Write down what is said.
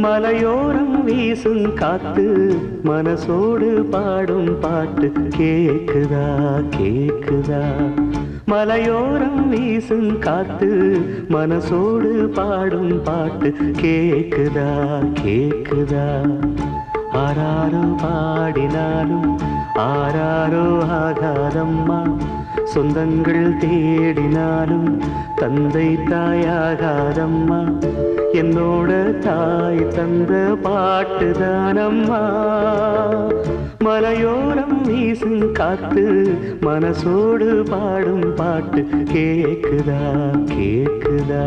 மலையோரம் வீசும் காத்து மனசோடு பாடும் பாட்டு கேக்குதா கேக்குதா மலையோரம் வீசும் காத்து மனசோடு பாடும் பாட்டு கேக்குதா கேக்குதா ஆராரோ பாடினாலும் ஆராரோ ஆகாதம்மா சொந்தங்கள் தேடினாலும் தந்தை தாயாகாதம்மா என்னோட தாய் தந்த பாட்டுதானம்மா மலையோரம் வீசும் காத்து மனசோடு பாடும் பாட்டு கேக்குதா கேக்குதா